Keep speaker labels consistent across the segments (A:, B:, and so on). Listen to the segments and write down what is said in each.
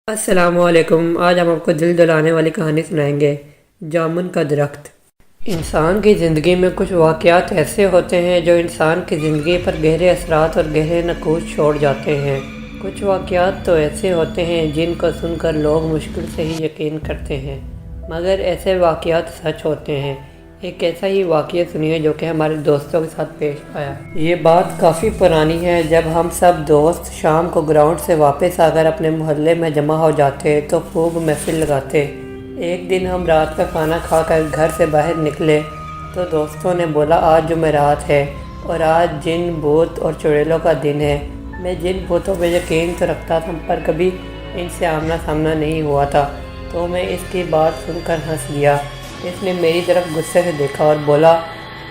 A: السلام علیکم۔ آج ہم آپ کو دل دلانے والی کہانی سنائیں گے، جامن کا درخت۔ انسان کی زندگی میں کچھ واقعات ایسے ہوتے ہیں جو انسان کی زندگی پر گہرے اثرات اور گہرے نقوش چھوڑ جاتے ہیں۔ کچھ واقعات تو ایسے ہوتے ہیں جن کو سن کر لوگ مشکل سے ہی یقین کرتے ہیں، مگر ایسے واقعات سچ ہوتے ہیں۔ ایک ایسا ہی واقعہ سنیے جو کہ ہمارے دوستوں کے ساتھ پیش آیا۔ یہ بات کافی پرانی ہے۔ جب ہم سب دوست شام کو گراؤنڈ سے واپس آ کر اپنے محلے میں جمع ہو جاتے تو خوب محفل لگاتے۔ ایک دن ہم رات کا کھانا کھا کر گھر سے باہر نکلے تو دوستوں نے بولا آج جمعرات ہے اور آج جن بھوت اور چڑیلوں کا دن ہے۔ میں جن بھوتوں پہ یقین تو رکھتا تھا پر کبھی ان سے آمنا سامنا نہیں ہوا تھا، تو میں اس کی بات سن کر ہنس دیا۔ اس نے میری طرف غصے سے دیکھا اور بولا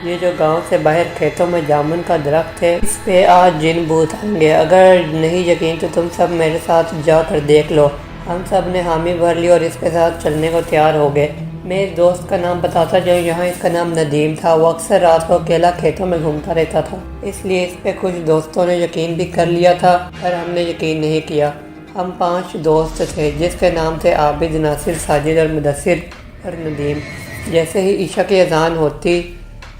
A: یہ جو گاؤں سے باہر کھیتوں میں جامن کا درخت ہے اس پہ آج جن بھوت آئیں گے، اگر نہیں یقین تو تم سب میرے ساتھ جا کر دیکھ لو۔ ہم سب نے حامی بھر لی اور اس کے ساتھ چلنے کو تیار ہو گئے۔ میں اس دوست کا نام بتاتا جو یہاں، اس کا نام ندیم تھا۔ وہ اکثر رات کو اکیلا کھیتوں میں گھومتا رہتا تھا، اس لیے اس پہ کچھ دوستوں نے یقین بھی کر لیا تھا پر ہم نے یقین نہیں کیا۔ ہم 5 دوست تھے جس کے نام تھے عابد، ناصر، ساجد اور مدثر اور ندیم۔ جیسے ہی عشاء کی اذان ہوتی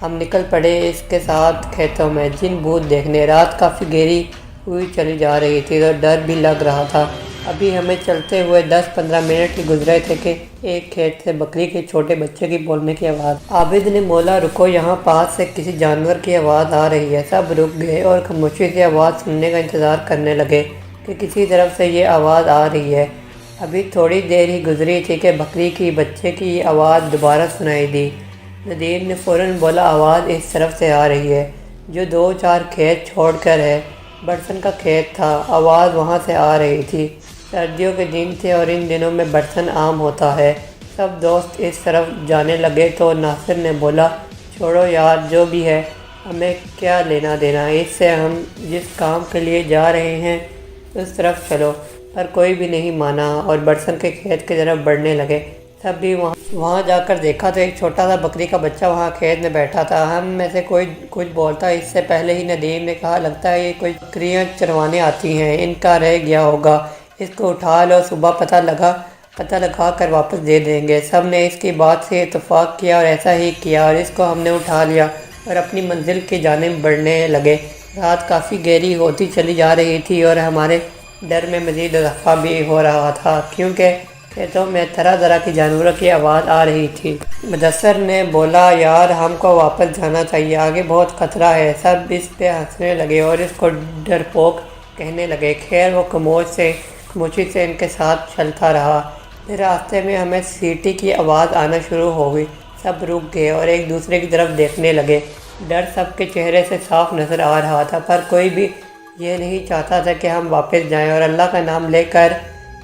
A: ہم نکل پڑے اس کے ساتھ کھیتوں میں جن بھوت دیکھنے۔ رات کافی گہری ہوئی چلی جا رہی تھی تو ڈر بھی لگ رہا تھا۔ ابھی ہمیں چلتے ہوئے 10-15 منٹ ہی گزرے تھے کہ ایک کھیت سے بکری کے چھوٹے بچے کی بولنے کی آواز۔ عابد نے بولا رکو، یہاں پاس سے کسی جانور کی آواز آ رہی ہے۔ سب رک گئے اور خاموشی سے آواز سننے کا انتظار کرنے لگے کہ کسی طرف سے یہ آواز آ رہی ہے۔ ابھی تھوڑی دیر ہی گزری تھی کہ بکری کی بچے کی آواز دوبارہ سنائی دی۔ ندیم نے فوراً بولا آواز اس طرف سے آ رہی ہے جو 2-4 کھیت چھوڑ کر ہے۔ برسن کا کھیت تھا، آواز وہاں سے آ رہی تھی۔ سردیوں کے دن تھے اور ان دنوں میں برسن عام ہوتا ہے۔ سب دوست اس طرف جانے لگے تو ناصر نے بولا چھوڑو یار، جو بھی ہے ہمیں کیا لینا دینا اس سے، ہم جس کام کے لیے جا رہے ہیں اس طرف چلو۔ پر کوئی بھی نہیں مانا اور برسن کے کھیت کی طرف بڑھنے لگے۔ سب بھی وہاں جا کر دیکھا تو ایک چھوٹا سا بکری کا بچہ وہاں کھیت میں بیٹھا تھا۔ ہم میں سے کوئی کچھ بولتا اس سے پہلے ہی ندیم نے کہا لگتا ہے یہ کوئی بکریاں چروانے آتی ہیں، ان کا رہ گیا ہوگا، اس کو اٹھا لو، صبح پتہ لگا کر واپس دے دیں گے۔ سب نے اس کی بات سے اتفاق کیا اور ایسا ہی کیا اور اس کو ہم نے اٹھا لیا اور اپنی منزل کی جانب بڑھنے لگے۔ رات کافی گہری ہوتی چلی جا رہی تھی اور ہمارے ڈر میں مزید اضافہ بھی ہو رہا تھا کیونکہ کھیتوں میں طرح طرح کی جانوروں کی آواز آ رہی تھی۔ مدثر نے بولا یار ہم کو واپس جانا چاہیے، آگے بہت خطرہ ہے۔ سب اس پہ ہنسنے لگے اور اس کو ڈرپوک کہنے لگے۔ خیر وہ خاموشی سے ان کے ساتھ چلتا رہا۔ پھر راستے میں ہمیں سیٹی کی آواز آنا شروع ہو گئی۔ سب رک گئے اور ایک دوسرے کی طرف دیکھنے لگے۔ ڈر سب کے چہرے سے صاف نظر آ رہا تھا پر کوئی بھی یہ نہیں چاہتا تھا کہ ہم واپس جائیں اور اللہ کا نام لے کر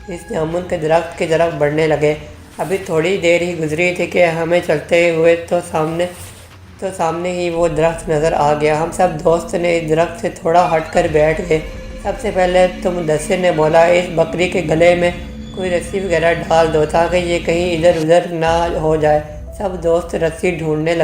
A: اس جامن کے درخت کی طرف بڑھنے لگے۔ ابھی تھوڑی دیر ہی گزری تھی کہ ہمیں چلتے ہوئے تو سامنے ہی وہ درخت نظر آ گیا۔ ہم سب دوست نے اس درخت سے تھوڑا ہٹ کر بیٹھ گئے۔ سب سے پہلے تو مدثر نے بولا اس بکری کے گلے میں کوئی رسی وغیرہ ڈال دو تاکہ یہ کہیں ادھر ادھر نہ ہو جائے۔ سب دوست رسی ڈھونڈنے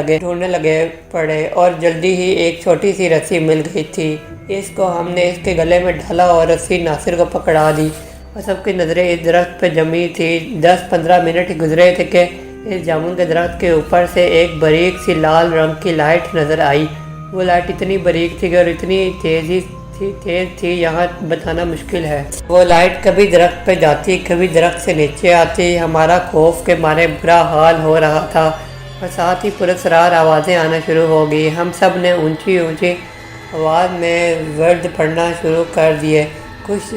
A: لگے پڑے اور جلدی ہی ایک چھوٹی سی رسی مل گئی تھی۔ اس کو ہم نے اس کے گلے میں ڈالا اور رسی ناصر کو پکڑا دی اور سب کی نظریں اس درخت پہ جمی تھی۔ 10-15 منٹ ہی گزرے تھے کہ اس جامن کے درخت کے اوپر سے ایک باریک سی لال رنگ کی لائٹ نظر آئی۔ وہ لائٹ اتنی باریک تھی اور اتنی تیز تھی یہاں بتانا مشکل ہے۔ وہ لائٹ کبھی درخت پہ جاتی، کبھی درخت سے نیچے آتی۔ ہمارا خوف کے مارے برا حال ہو رہا تھا اور ساتھ ہی پراسرار آوازیں آنا شروع ہو گئی۔ ہم سب نے اونچی آواز میں ورد پڑھنا شروع کر دیے۔ کچھ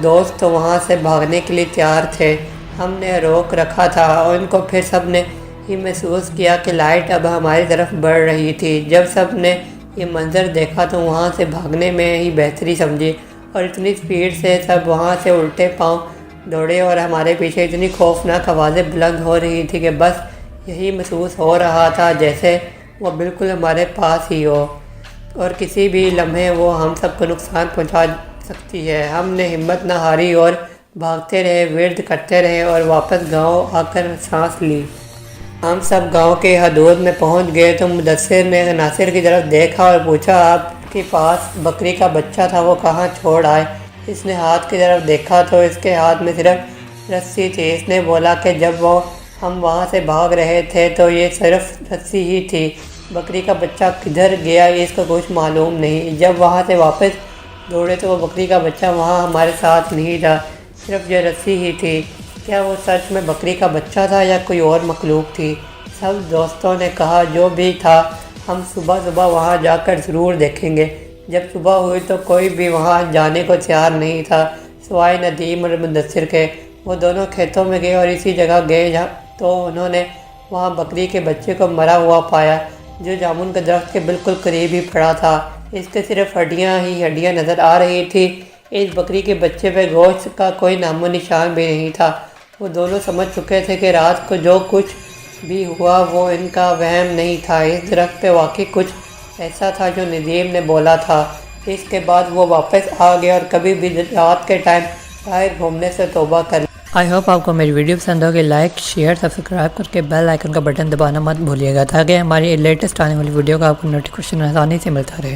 A: دوست تو وہاں سے بھاگنے کے لیے تیار تھے، ہم نے روک رکھا تھا اور ان کو پھر سب نے ہی محسوس کیا کہ لائٹ اب ہماری طرف بڑھ رہی تھی۔ جب سب نے یہ منظر دیکھا تو وہاں سے بھاگنے میں ہی بہتری سمجھی اور اتنی سپیڈ سے سب وہاں سے الٹے پاؤں دوڑے اور ہمارے پیچھے اتنی خوفناک آوازیں بلند ہو رہی تھی کہ بس یہی محسوس ہو رہا تھا جیسے وہ بالکل ہمارے پاس ہی ہو اور کسی بھی لمحے وہ ہم سب کو نقصان پہنچا سکتی ہے۔ ہم نے ہمت نہ ہاری اور بھاگتے رہے، ورد کرتے رہے اور واپس گاؤں آ کر سانس لی۔ ہم سب گاؤں کے حدود میں پہنچ گئے تو مدثر نے ناصر کی طرف دیکھا اور پوچھا آپ کے پاس بکری کا بچہ تھا وہ کہاں چھوڑ آئے؟ اس نے ہاتھ کی طرف دیکھا تو اس کے ہاتھ میں صرف رسی تھی۔ اس نے بولا کہ جب ہم وہاں سے بھاگ رہے تھے تو یہ صرف رسی ہی تھی، بکری کا بچہ کدھر گیا اس کو کچھ معلوم نہیں۔ جب وہاں سے واپس دوڑے تو وہ بکری کا بچہ وہاں ہمارے ساتھ نہیں تھا، صرف یہ رسی ہی تھی۔ کیا وہ سچ میں بکری کا بچہ تھا یا کوئی اور مخلوق تھی؟ سب دوستوں نے کہا جو بھی تھا ہم صبح صبح وہاں جا کر ضرور دیکھیں گے۔ جب صبح ہوئی تو کوئی بھی وہاں جانے کو تیار نہیں تھا سوائے ندیم اور مدثر کے۔ وہ دونوں کھیتوں میں گئے اور اسی جگہ گئے تو انہوں نے وہاں بکری کے بچے کو مرا ہوا پایا جو جامن کے درخت کے بالکل قریب ہی پڑا تھا۔ اس کے صرف ہڈیاں ہی ہڈیاں نظر آ رہی تھی۔ اس بکری کے بچے پہ گوشت کا کوئی نام و نشان بھی نہیں تھا۔ وہ دونوں سمجھ چکے تھے کہ رات کو جو کچھ بھی ہوا وہ ان کا وہم نہیں تھا، اس درخت پہ واقعی کچھ ایسا تھا جو ندیم نے بولا تھا۔ اس کے بعد وہ واپس آ گئے اور کبھی بھی رات کے ٹائم باہر گھومنے سے توبہ کر لی۔ آئی ہوپ آپ کو میری ویڈیو پسند ہوگی۔ لائک شیئر سبسکرائب کر کے بیل آئیکن کا بٹن دبانا مت بھولیے گا تاکہ ہماری لیٹسٹ آنے والی ویڈیو کا آپ کو نوٹیفیکیشن آسانی سے ملتا رہے۔